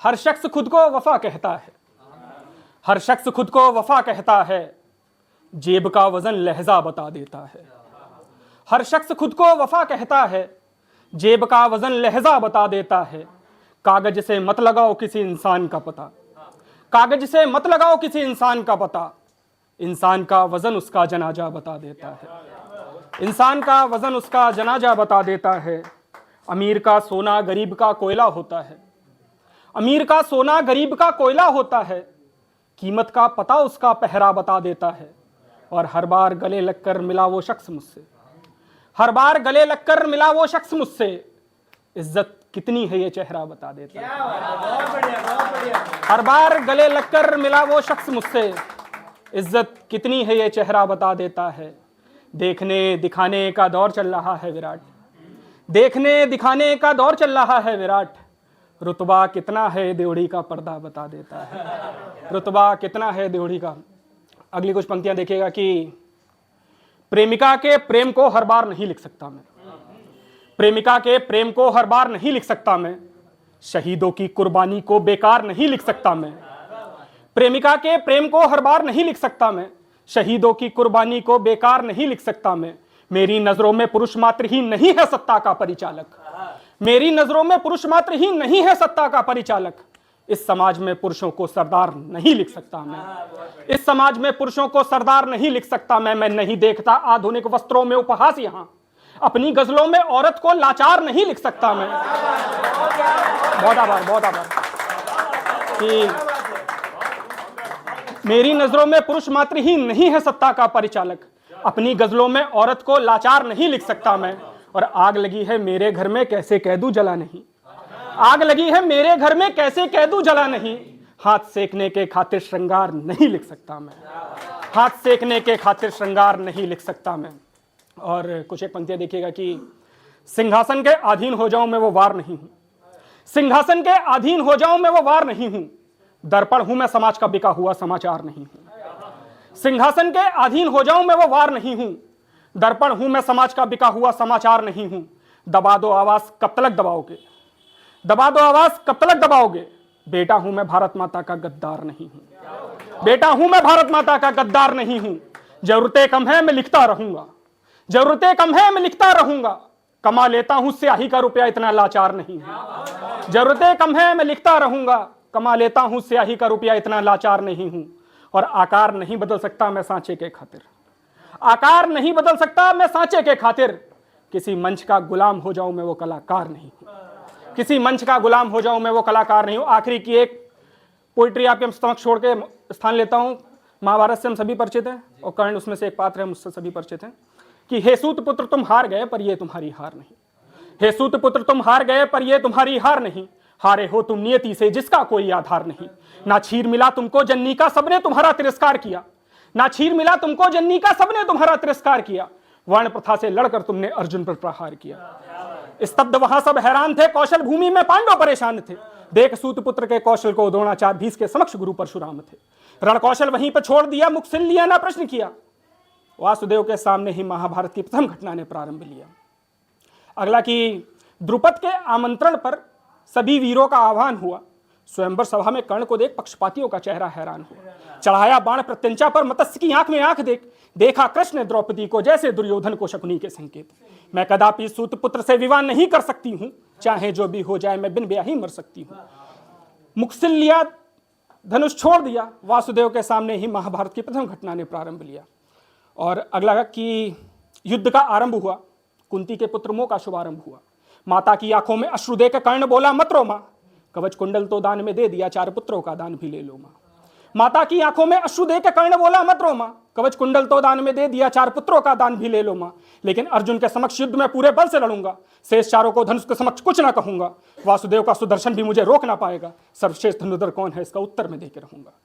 हर शख्स खुद को वफा कहता है, हर शख्स खुद को वफा कहता है, जेब का वजन लहजा बता देता है। हर शख्स खुद को वफा कहता है, जेब का वजन लहजा बता देता है। कागज से मत लगाओ किसी इंसान का पता, कागज से मत लगाओ किसी इंसान का पता, इंसान का वजन उसका जनाजा बता देता है, इंसान का वजन उसका जनाजा बता देता है। अमीर का सोना गरीब का कोयला होता है, अमीर का सोना गरीब का कोयला होता है, कीमत का पता उसका पहरा बता देता है। और हर बार गले लगकर मिला वो शख्स मुझसे, हर बार गले लगकर मिला वो शख्स मुझसे, इज्जत कितनी है ये चेहरा बता देता है। हर बार गले लगकर मिला वो शख्स मुझसे, इज्जत कितनी है ये चेहरा बता देता है। देखने दिखाने का दौर चल रहा है विराट, देखने दिखाने का दौर चल रहा है विराट, रुतबा कितना है देवड़ी का पर्दा बता देता है, रुतबा कितना है देवड़ी का। अगली कुछ पंक्तियां देखिएगा कि प्रेमिका के प्रेम को हर बार नहीं लिख सकता मैं, प्रेमिका के प्रेम को हर बार नहीं लिख सकता मैं, शहीदों की कुर्बानी को बेकार नहीं लिख सकता मैं। प्रेमिका के प्रेम को हर बार नहीं लिख सकता मैं, शहीदों की कुर्बानी को बेकार नहीं लिख सकता मैं। मेरी नजरों में पुरुष मात्र ही नहीं है सत्ता का परिचालक, मेरी नजरों में पुरुष मात्र ही नहीं है सत्ता का परिचालक। इस समाज में पुरुषों को सरदार नहीं लिख सकता मैं, इस समाज में पुरुषों को सरदार नहीं लिख सकता मैं नहीं देखता आधुनिक वस्त्रों में उपहास, यहां अपनी गजलों में औरत को लाचार नहीं लिख सकता मैं। बहुत आभार कि मेरी नजरों में पुरुष मात्र ही नहीं है सत्ता का परिचालक, अपनी गजलों में औरत को लाचार नहीं लिख सकता मैं। और आग लगी है मेरे घर में कैसे कह दूं जला नहीं, आग लगी है मेरे घर में कैसे कह दूं जला नहीं, हाथ सेकने के खातिर श्रृंगार नहीं लिख सकता मैं, हाथ सेकने के खातिर श्रृंगार नहीं लिख सकता मैं। और कुछ एक पंक्तियां देखिएगा कि सिंहासन के अधीन हो जाऊं मैं वो वार नहीं हूं, सिंहासन के अधीन हो जाऊं मैं वो वार नहीं हूं, दर्पण हूं मैं समाज का बिका हुआ समाचार नहीं हूं। सिंहासन के अधीन हो जाऊं मैं वो वार नहीं हूं, दर्पण हूं मैं समाज का बिका हुआ समाचार नहीं हूं। दबा दो आवाज कब तक दबाओगे, दबा दो आवाज कब तक दबाओगे, बेटा हूं मैं भारत माता का गद्दार नहीं हूं, बेटा हूं मैं भारत माता का गद्दार नहीं हूं। जरूरतें कम है मैं लिखता रहूंगा, जरूरतें कम है मैं लिखता रहूंगा, कमा लेता हूं स्याही का रुपया इतना लाचार नहीं हूं। जरूरतें कम है मैं लिखता रहूंगा, कमा लेता हूं स्याही का रुपया इतना लाचार नहीं हूं। और आकार नहीं बदल सकता मैं सांचे के खातिर, आकार नहीं बदल सकता मैं सांचे के खातिर, किसी मंच का गुलाम हो जाऊं मैं वो कलाकार नहीं हूं, किसी मंच का गुलाम हो जाऊं मैं वो कलाकार नहीं हूं। आखिरी की एक पोइट्री आपके समक्ष छोड़ के स्थान लेता हूं। महाभारत से हम सभी परिचित हैं और कर्ण उसमें से एक पात्र है, मुझसे सभी परिचित हैं कि हे सूत पुत्र तुम हार गए पर ये तुम्हारी हार नहीं, हे सूत पुत्र तुम हार गए पर ये तुम्हारी हार नहीं, हारे हो तुम नियति से जिसका कोई आधार नहीं। ना छीर मिला तुमको जन्नी का सबने तुम्हारा तिरस्कार किया, ना छीर मिला तुमको जन्नी का सबने तुम्हारा तिरस्कार किया, वर्ण प्रथा से लड़कर तुमने अर्जुन पर प्रहार किया। स्तब्ध वहां सब हैरान थे, कौशल भूमि में पांडव परेशान थे, देख सूत पुत्र के कौशल को द्रोणाचार्य भीष्म के समक्ष गुरु परशुराम थे। रण कौशल वहीं पर छोड़ दिया, मुख सिल लिया ना प्रश्न किया, वासुदेव के सामने ही महाभारत की प्रथम घटना ने प्रारंभ लिया। अगला कि द्रुपद के आमंत्रण पर सभी वीरों का आह्वान हुआ, स्वयंवर सभा में कर्ण को देख पक्षपातियों का चेहरा हैरान हुआ, चढ़ाया बाण प्रत्यंचा पर मत्स्य की आंख में आंख देख, देखा कृष्ण ने द्रौपदी को जैसे दुर्योधन को शकुनी के संकेत। मैं कदापि सूत पुत्र से विवाह नहीं कर सकती हूं, चाहे जो भी हो जाए मैं बिन ब्याह ही मर सकती हूं। मुख सिल लिया, धनुष छोड़ दिया, वासुदेव के सामने ही महाभारत की प्रथम घटना ने प्रारंभ लिया। और अगला कि युद्ध का आरंभ हुआ, कुंती के पुत्र मोह का शुभारंभ हुआ, माता की आंखों में अश्रु देकर कर्ण बोला मत रो मां, कवच कुंडल तो दान में दे दिया, 4 पुत्रों का दान भी ले लो मां। माता की आंखों में अश्रु देकर कर्ण बोला मत रो मां, कवच कुंडल तो दान में दे दिया, 4 पुत्रों का दान भी ले लो मां। लेकिन अर्जुन के समक्ष युद्ध में पूरे बल से लड़ूंगा, शेष 4 को धनुष के समक्ष कुछ ना कहूंगा, वासुदेव का सुदर्शन भी मुझे रोक ना पाएगा, सर्वश्रेष्ठ धनुर्धर कौन है इसका उत्तर मैं देकर रहूंगा।